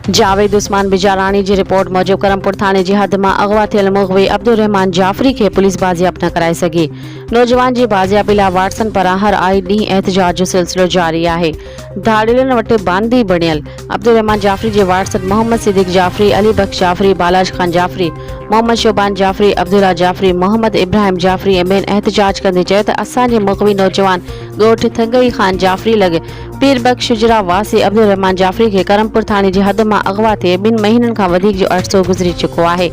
जावेद उस्मान बिजारानी जी report मूजिब करमपुर थाने जी हद में अगवा थियल मुग़वी अब्दुल रहमान जाफरी के पुलिस बाजियाब न कराए सघी। नौजवान जी बाजियाबी लाइ वाटसन पारां हर आई ॾींहुं एहतजाज जो सिलसिलो जारी है। धाड़ियलनि वटि बांदी बणियल अब्दुल रहमान जाफरी जे वाटसन मोहम्मद सिद्दीक जाफरी, अली बख्श जाफरी, बालाज खान जाफरी, मोहम्मद शोबान जाफरी, अब्दुल्ला जाफरी, मोहम्मद इब्राहिम जाफरी ऐं ॿियनि एहतजाज कंदे चयो त असांजे मुग़वी नौजवान ॻोठ थंगई खान जाफरी लॻ पीर बख्श शुजरा वासी अब्दुल रहमान जाफरी के करमपुर थाने जी हद में अगवा थे 2 महीननि खां वधीक जो अरसो गुज़री चुको है।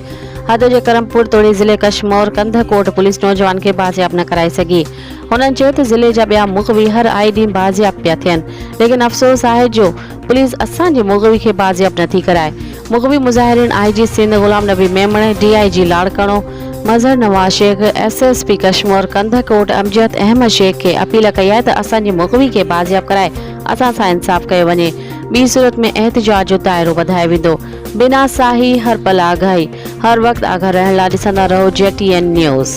हद जे करमपुर तोड़ी ज़िले कशमोर कंधकोट पुलिस नौजवान के बाजियाब न कराए सघी। हुननि चयो त ज़िले जा ॿिया मुग़वी हर आई ॾींहुं बाजियाब पिया थियनि, लेकिन अफ़सोस है जो पुलिस असांजे मुग़वी के बाजियाब नथी कराए। मुग़वी मुज़ाहिरीन IG Sindh Ghulam Nabi Memon, DIG Larkana Mazhar Nawaz Sheikh, SSP कशमोर Kandhkot Amjad Ahmad Sheikh के अपील कई है त असांजे मुग़वी के बाजियाब कराए असां सां इंसाफ़ कयो वञे। ॿी सूरत में एहतजाज जो दायरो वधाए वेंदो। बिना साही हर पल आगाही, हर वक्त आगाह रहण लाइ ॾिसंदा रहो JTN न्यूज़।